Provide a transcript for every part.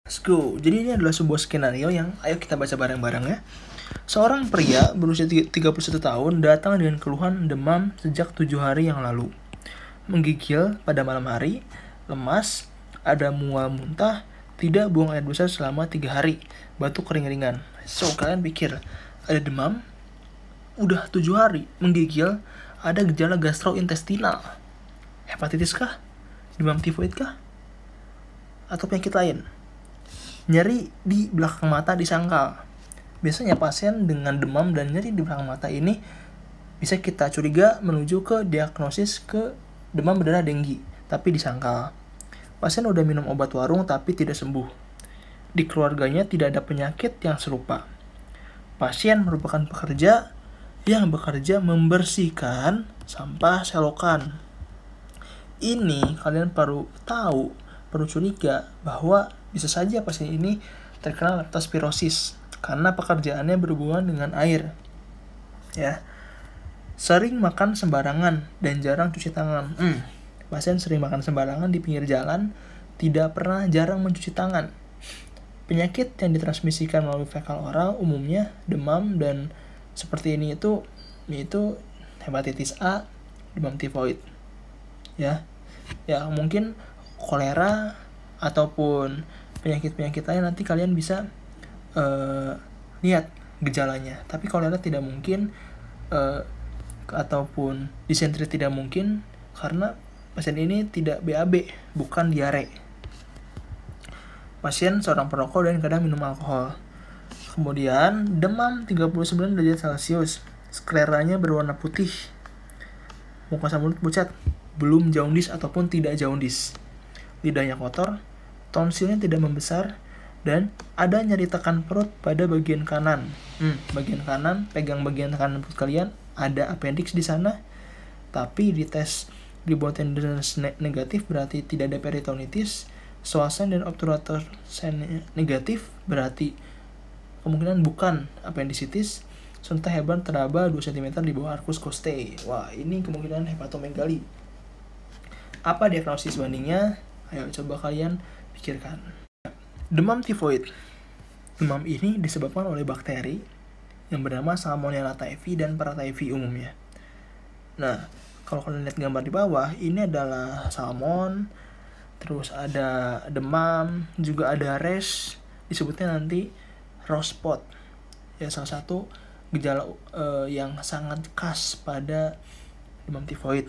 Let's go. Jadi ini adalah sebuah skenario yang ayo kita baca bareng-bareng ya. Seorang pria berusia 31 tahun datang dengan keluhan demam sejak 7 hari yang lalu. Menggigil pada malam hari, lemas, ada mual muntah, tidak buang air besar selama 3 hari, batuk kering ringan. So, kalian pikir, ada demam, udah 7 hari, menggigil, ada gejala gastrointestinal. Hepatitis kah? Demam tifoid kah? Atau penyakit lain? Nyeri di belakang mata disangkal. Biasanya pasien dengan demam dan nyeri di belakang mata ini bisa kita curiga menuju ke diagnosis ke demam berdarah denggi, tapi disangkal. Pasien udah minum obat warung tapi tidak sembuh. Di keluarganya tidak ada penyakit yang serupa. Pasien merupakan pekerja yang bekerja membersihkan sampah selokan. Ini kalian perlu tahu, perlu curiga bahwa bisa saja pasien ini terkena leptospirosis karena pekerjaannya berhubungan dengan air. Ya. Sering makan sembarangan dan jarang cuci tangan. Pasien sering makan sembarangan di pinggir jalan, jarang mencuci tangan. Penyakit yang ditransmisikan melalui fekal oral umumnya demam dan seperti ini itu hepatitis A, demam tifoid. Ya, mungkin kolera ataupun penyakit-penyakit lain nanti kalian bisa lihat gejalanya. Tapi kolera tidak mungkin ataupun disentri tidak mungkin karena pasien ini tidak BAB, bukan diare. Pasien seorang perokok dan kadang minum alkohol. Kemudian demam 39 derajat Celcius, skleranya berwarna putih, mukosa mulut pucat, belum jaundice ataupun tidak jaundice. Lidahnya kotor, tonsilnya tidak membesar, dan ada nyeri tekan perut pada bagian kanan. Bagian kanan, pegang bagian kanan perut kalian, ada appendix di sana. Tapi di tes Riboten negatif berarti tidak ada peritonitis. Swasen dan obturator negatif berarti kemungkinan bukan appendicitis. Serta heban teraba 2 cm di bawah arcus costae. Wah, ini kemungkinan hepatomegali. Apa diagnosis bandingnya? Ayo coba kalian pikirkan. Demam tifoid. Demam ini disebabkan oleh bakteri yang bernama Salmonella typhi dan Paratyphi umumnya. Nah, kalau kalian lihat gambar di bawah, ini adalah salmon, terus ada demam, juga ada rash, disebutnya nanti rose spot. Ya, salah satu gejala yang sangat khas pada demam tifoid.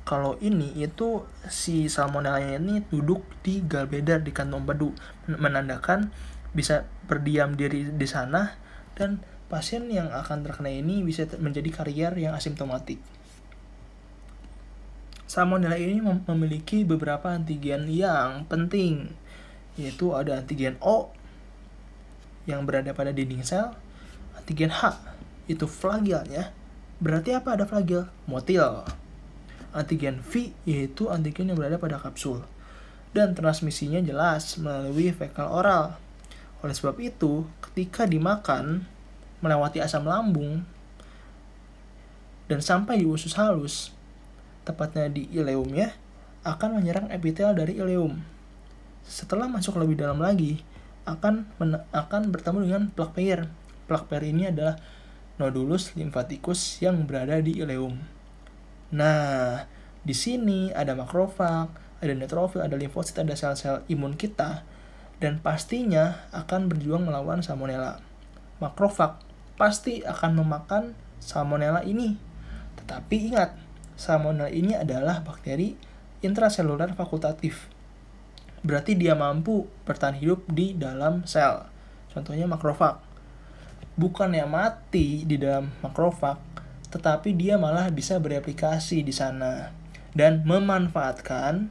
Kalau ini itu si salmonella ini duduk di gallbladder di kantong empedu, menandakan bisa berdiam diri di sana dan pasien yang akan terkena ini bisa menjadi karier yang asimptomatik. Salmonella ini memiliki beberapa antigen yang penting, yaitu ada antigen O yang berada pada dinding sel, antigen H itu flagel ya. Berarti apa ada flagel? Motil. Antigen V yaitu antigen yang berada pada kapsul. Dan transmisinya jelas melalui fekal oral. Oleh sebab itu, ketika dimakan melewati asam lambung dan sampai di usus halus, tepatnya di ileumnya, akan menyerang epitel dari ileum. Setelah masuk lebih dalam lagi, akan bertemu dengan plak Peyer. Plak Peyer ini adalah nodulus limfaticus yang berada di ileum. Nah, di sini ada makrofag, ada neutrofil, ada limfosit, ada sel-sel imun kita, dan pastinya akan berjuang melawan salmonella. Makrofag pasti akan memakan salmonella ini. Tetapi ingat, salmonella ini adalah bakteri intraselular fakultatif. Berarti dia mampu bertahan hidup di dalam sel. Contohnya makrofag. Bukannya mati di dalam makrofag, tetapi dia malah bisa bereplikasi di sana dan memanfaatkan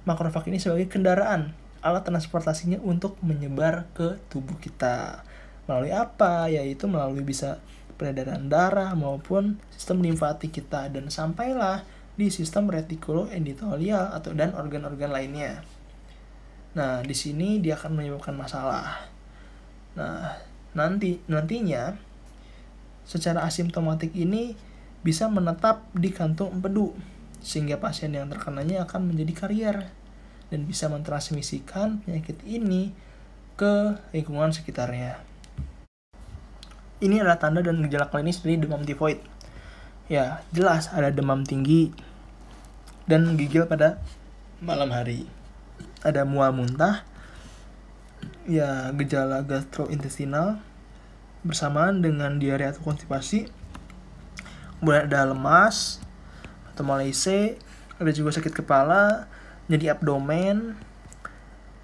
makrofag ini sebagai kendaraan, alat transportasinya untuk menyebar ke tubuh kita. Melalui apa? Yaitu melalui bisa peredaran darah maupun sistem limfatik kita dan sampailah di sistem retikuloendotelial atau dan organ-organ lainnya. Nah, di sini dia akan menyebabkan masalah. Nah, nantinya secara asimptomatik ini bisa menetap di kantung empedu sehingga pasien yang terkenanya akan menjadi karier dan bisa mentransmisikan penyakit ini ke lingkungan sekitarnya. Ini adalah tanda dan gejala klinis dari demam tifoid. Ya, jelas ada demam tinggi dan gigil pada malam hari. Ada mual muntah, ya gejala gastrointestinal bersamaan dengan diare atau konstipasi. Kemudian ada lemas atau malaise, ada juga sakit kepala, nyeri abdomen,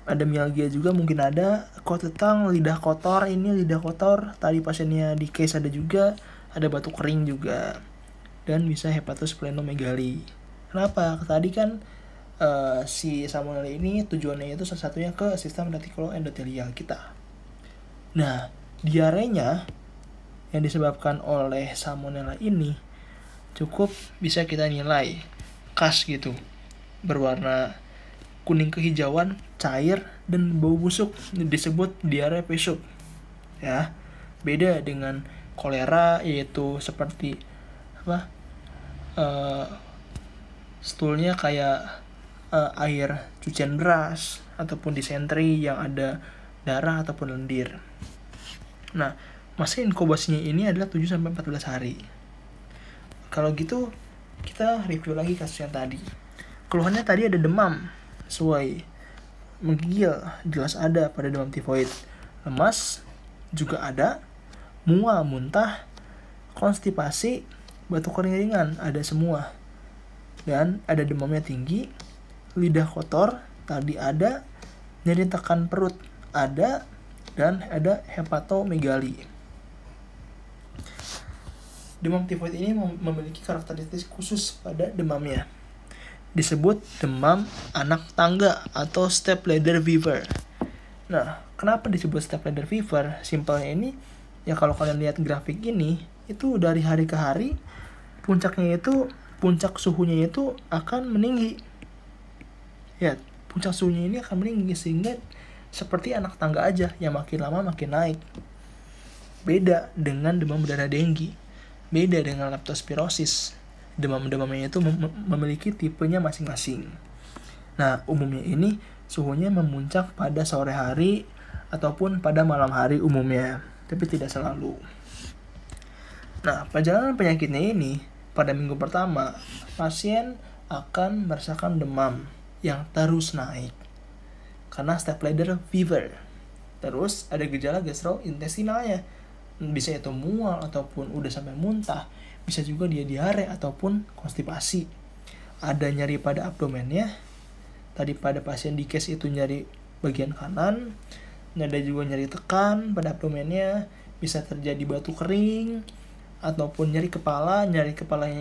ada mialgia juga mungkin ada, tentang lidah kotor, ini lidah kotor, tadi pasiennya di case ada juga, ada batuk kering juga, dan bisa hepatosplenomegali. Kenapa? Tadi kan si salmonella ini tujuannya itu salah satunya ke sistem retikuloendotelial kita. Nah, diarenya yang disebabkan oleh salmonella ini cukup bisa kita nilai khas gitu, berwarna kuning kehijauan, cair, dan bau busuk, disebut diare pesuk. Ya, beda dengan kolera, yaitu seperti stulnya kayak air cucian beras, ataupun disentri yang ada darah ataupun lendir. Nah, masa inkubasinya ini adalah 7-14 hari. Kalau gitu, kita review lagi kasus yang tadi. Keluhannya tadi ada demam, sesuai. Menggigil, jelas ada pada demam tifoid. Lemas, juga ada. Mual, muntah, konstipasi, batuk kering ringan, ada semua. Dan ada demamnya tinggi, lidah kotor, tadi ada. Nyeri tekan perut, ada. Dan ada hepatomegali. Demam tifoid ini memiliki karakteristik khusus pada demamnya. Disebut demam anak tangga atau step ladder fever. Nah, kenapa disebut step ladder fever? Simpelnya ini, ya kalau kalian lihat grafik ini, itu dari hari ke hari, puncak suhunya itu akan meninggi. Ya, puncak suhunya ini akan meninggi, sehingga seperti anak tangga aja, yang makin lama makin naik. Beda dengan demam berdarah denggi. Beda dengan leptospirosis. Demam-demamnya itu memiliki tipenya masing-masing. Nah, umumnya ini suhunya memuncak pada sore hari ataupun pada malam hari umumnya, tapi tidak selalu. Nah, perjalanan penyakitnya ini, pada minggu pertama, pasien akan merasakan demam yang terus naik karena step ladder fever. Terus ada gejala gastrointestinalnya, bisa itu mual ataupun udah sampai muntah, bisa juga dia diare ataupun konstipasi. Ada nyeri pada abdomennya, tadi pada pasien di case itu nyeri bagian kanan, ada juga nyeri tekan pada abdomennya, bisa terjadi batuk kering, ataupun nyeri kepalanya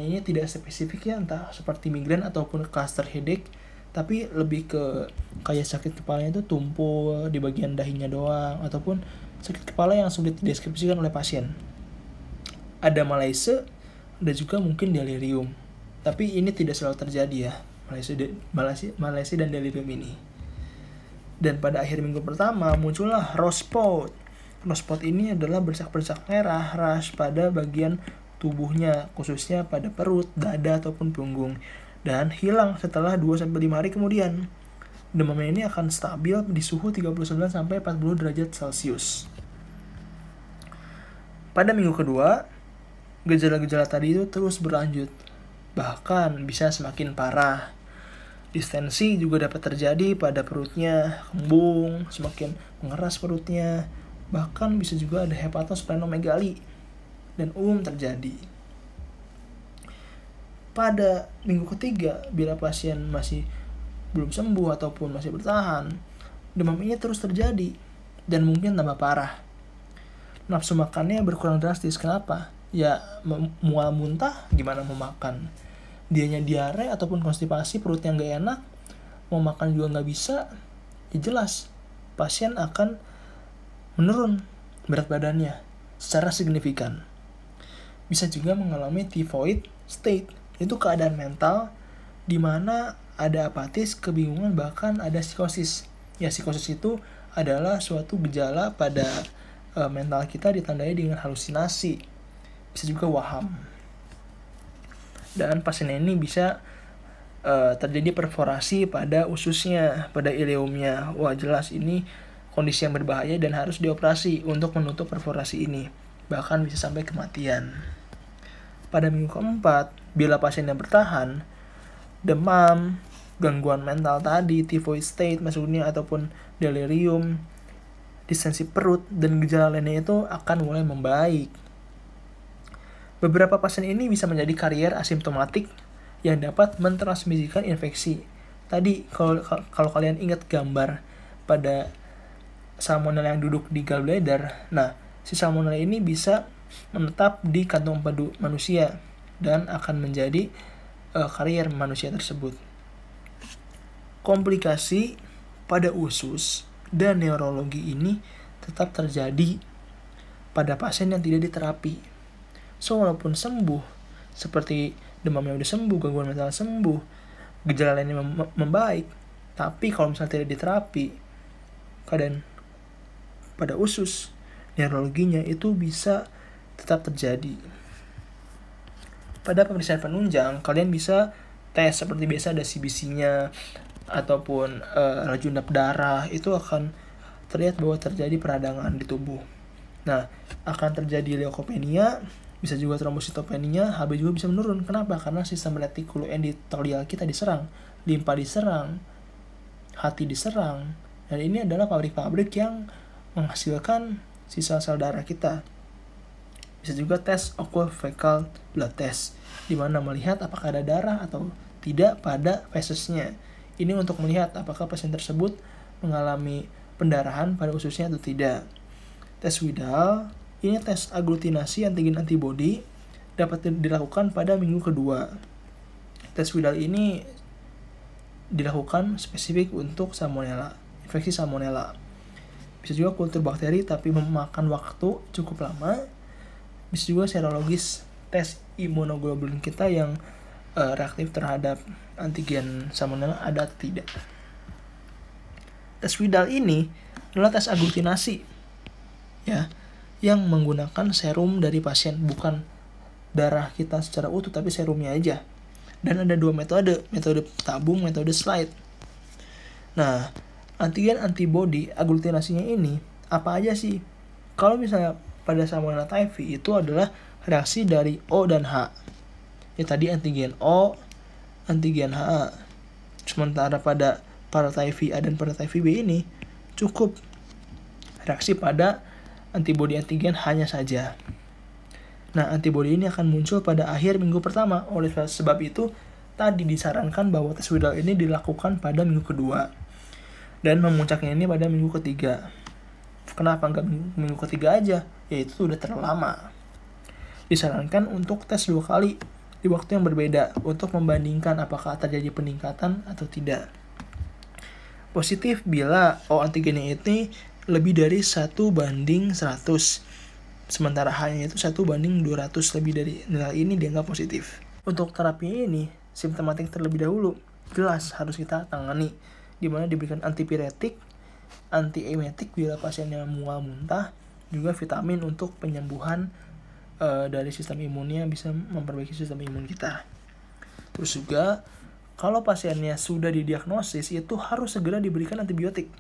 ini tidak spesifik ya, entah seperti migrain ataupun cluster headache, tapi lebih ke kayak sakit kepalanya itu tumpul di bagian dahinya doang, ataupun sakit kepala yang sulit dideskripsikan oleh pasien. Ada malaise, ada juga mungkin delirium. Tapi ini tidak selalu terjadi ya, malaise dan delirium ini. Dan pada akhir minggu pertama muncullah rose spot. Rose spot ini adalah bercak-bercak merah rash pada bagian tubuhnya, khususnya pada perut, dada ataupun punggung, dan hilang setelah 2-5 hari kemudian. Demamnya ini akan stabil di suhu 39-40 derajat Celcius. Pada minggu kedua, gejala-gejala tadi itu terus berlanjut, bahkan bisa semakin parah. Distensi juga dapat terjadi pada perutnya, kembung, semakin mengeras perutnya, bahkan bisa juga ada hepatosplenomegali, dan umum terjadi. Pada minggu ketiga, bila pasien masih belum sembuh ataupun masih bertahan, demam ini terus terjadi, dan mungkin tambah parah. Nafsu makannya berkurang drastis. Kenapa? Ya, mual muntah, gimana mau makan? Dianya diare ataupun konstipasi, perutnya nggak enak, mau makan juga nggak bisa. Ya jelas, pasien akan menurun berat badannya secara signifikan. Bisa juga mengalami typhoid state, itu keadaan mental di mana ada apatis, kebingungan, bahkan ada psikosis. Ya, psikosis itu adalah suatu gejala pada mental kita ditandai dengan halusinasi, bisa juga waham. Dan pasien ini bisa terjadi perforasi pada ususnya, pada ileumnya. Wah, jelas ini kondisi yang berbahaya dan harus dioperasi untuk menutup perforasi ini, bahkan bisa sampai kematian. Pada minggu keempat, bila pasiennya bertahan, demam, gangguan mental tadi, typhoid state maksudnya, ataupun delirium, distensi perut, dan gejala lainnya itu akan mulai membaik. Beberapa pasien ini bisa menjadi karier asimptomatik yang dapat mentransmisikan infeksi. Tadi kalau kalian ingat gambar pada salmonella yang duduk di gallbladder, nah si salmonella ini bisa menetap di kantong empedu manusia dan akan menjadi karier manusia tersebut. Komplikasi pada usus dan neurologi ini tetap terjadi pada pasien yang tidak diterapi. So, walaupun sembuh, seperti demamnya udah sembuh, gangguan mental sembuh, gejala lainnya membaik, tapi kalau misalnya tidak diterapi, keadaan pada usus, neurologinya itu bisa tetap terjadi. Pada pemeriksaan penunjang, kalian bisa tes seperti biasa, ada CBC-nya ataupun rajunap darah, itu akan terlihat bahwa terjadi peradangan di tubuh. Nah, akan terjadi leukopenia, bisa juga trombositopenia, HB juga bisa menurun. Kenapa? Karena sistem retikuloendotelial kita diserang, limpa diserang, hati diserang, dan ini adalah pabrik-pabrik yang menghasilkan sisa sel darah kita. Bisa juga tes occult fecal blood test, di mana melihat apakah ada darah atau tidak pada fesesnya. Ini untuk melihat apakah pasien tersebut mengalami pendarahan pada ususnya atau tidak. Tes Widal, ini tes aglutinasi antigen antibody, dapat dilakukan pada minggu kedua. Tes Widal ini dilakukan spesifik untuk salmonella, infeksi salmonella. Bisa juga kultur bakteri tapi memakan waktu cukup lama. Bisa juga serologis, tes imunoglobulin kita yang reaktif terhadap antigen salmonella ada atau tidak. Tes Widal ini adalah tes aglutinasi, ya, yang menggunakan serum dari pasien, bukan darah kita secara utuh tapi serumnya aja. Dan ada dua metode tabung, metode slide. Nah, antigen antibody aglutinasinya ini apa aja sih? Kalau misalnya pada salmonella typhi itu adalah reaksi dari O dan H. Ya tadi antigen O, antigen H. Sementara pada paratyphi A dan paratyphi B ini cukup reaksi pada antibodi antigen hanya saja. Nah, antibodi ini akan muncul pada akhir minggu pertama. Oleh sebab itu, tadi disarankan bahwa tes Widal ini dilakukan pada minggu kedua. Dan memuncaknya ini pada minggu ketiga. Kenapa nggak minggu ketiga aja? Ya itu sudah terlalu lama. Disarankan untuk tes 2 kali di waktu yang berbeda untuk membandingkan apakah terjadi peningkatan atau tidak. Positif bila O antigennya ini lebih dari 1:100. Sementara H-nya itu 1:200, lebih dari nilai ini dianggap positif. Untuk terapi ini, simptomatik terlebih dahulu jelas harus kita tangani, di mana diberikan antipiretik, antiemetik bila pasiennya mual muntah, juga vitamin untuk penyembuhan dari sistem imunnya, bisa memperbaiki sistem imun kita. Terus juga kalau pasiennya sudah didiagnosis, itu harus segera diberikan antibiotik.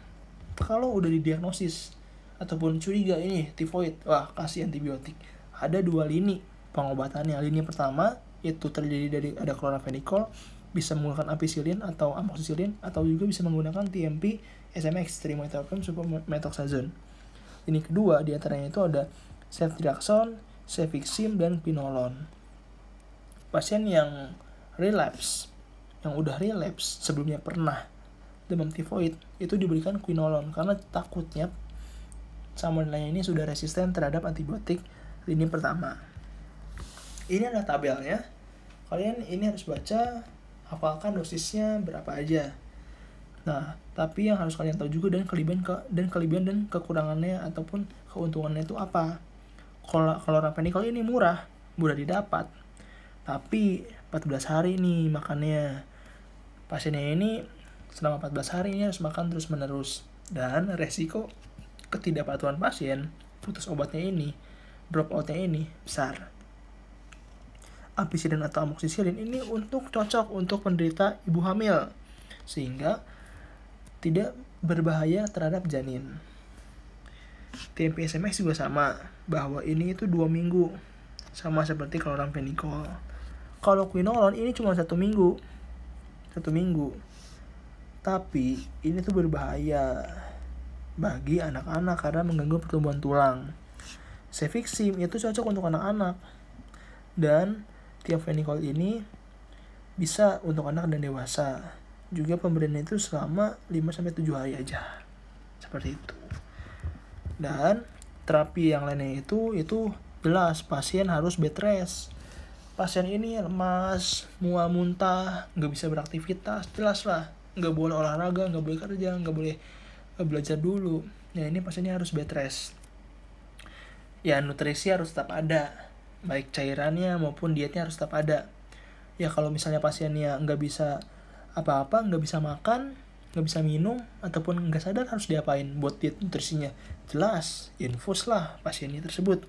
Kalau udah didiagnosis ataupun curiga ini tifoid, wah kasih antibiotik. Ada 2 lini pengobatannya. Lini pertama itu terdiri dari ada chloramphenicol, bisa menggunakan ampicillin atau amoxicillin, atau juga bisa menggunakan TMP SMX, trimethoprim supermethoxazone. Lini kedua diantaranya itu ada ceftriaxone, cefixime, dan quinolone. Pasien yang relapse, yang udah relapse sebelumnya pernah demam tifoid, itu diberikan quinolone karena takutnya salmonella ini sudah resisten terhadap antibiotik lini pertama. Ini adalah tabelnya. Kalian ini harus baca, hafalkan dosisnya berapa aja. Nah, tapi yang harus kalian tahu juga dan kelebihan dan kekurangannya ataupun keuntungannya itu apa. Kalau ramphenicol ini mudah didapat. Tapi 14 hari nih makannya. Pasiennya ini selama 14 hari ini harus makan terus-menerus. Dan resiko ketidakpatuhan pasien putus obatnya ini, drop outnya ini besar. Ampicillin atau amoxicillin ini cocok untuk penderita ibu hamil, sehingga tidak berbahaya terhadap janin. TMP SMX juga sama, bahwa ini itu 2 minggu, sama seperti chloramphenicol. Kalau quinolone ini cuma 1 minggu, tapi ini tuh berbahaya bagi anak-anak karena mengganggu pertumbuhan tulang. Cefixime itu cocok untuk anak-anak, dan thiophenicol ini bisa untuk anak dan dewasa. Juga pemberiannya itu selama 5-7 hari aja, seperti itu. Dan terapi yang lainnya itu jelas pasien harus bed rest. Pasien ini lemas, mual, muntah, nggak bisa beraktivitas, jelas lah, nggak boleh olahraga, nggak boleh kerja, nggak boleh belajar dulu. Nah, ini pasiennya harus bed rest. Ya, nutrisi harus tetap ada, baik cairannya maupun dietnya harus tetap ada. Ya, kalau misalnya pasiennya nggak bisa apa-apa, nggak bisa makan, nggak bisa minum, ataupun nggak sadar, harus diapain buat diet nutrisinya? Jelas, infus lah pasiennya tersebut.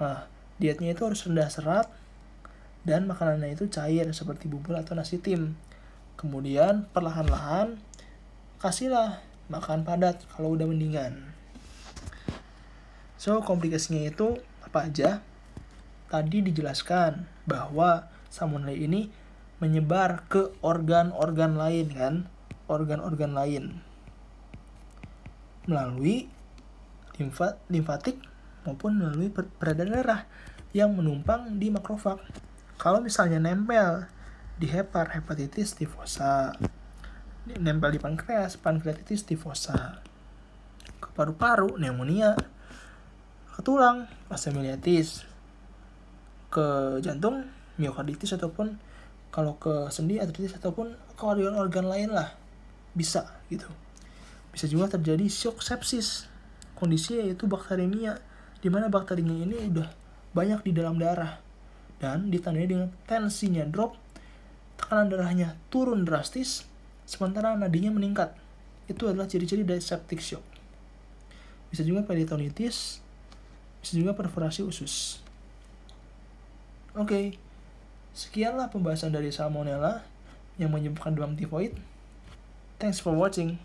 Nah, dietnya itu harus rendah serat, dan makanannya itu cair seperti bubur atau nasi tim. Kemudian perlahan-lahan kasihlah makan padat kalau udah mendingan. So, komplikasinya itu apa aja? Tadi dijelaskan bahwa salmonella ini menyebar ke organ-organ lain kan, organ-organ lain melalui limfatik maupun melalui peredaran darah yang menumpang di makrofag. Kalau misalnya nempel di hepatitis tifosa, nempel di pankreatitis tifosa, ke paru-paru, pneumonia, ke tulang, osteomyelitis, ke jantung, miokarditis, ataupun kalau ke sendi, artritis, ataupun ke organ-organ lain lah, bisa gitu. Bisa juga terjadi shock sepsis, kondisi yaitu bakteremia, di mana bakterinya ini udah banyak di dalam darah dan ditandai dengan tensinya drop, tekanan darahnya turun drastis, sementara nadinya meningkat. Itu adalah ciri-ciri dari septic shock. Bisa juga peritonitis, bisa juga perforasi usus. Oke, sekianlah pembahasan dari salmonella yang menyebabkan demam tifoid. Thanks for watching.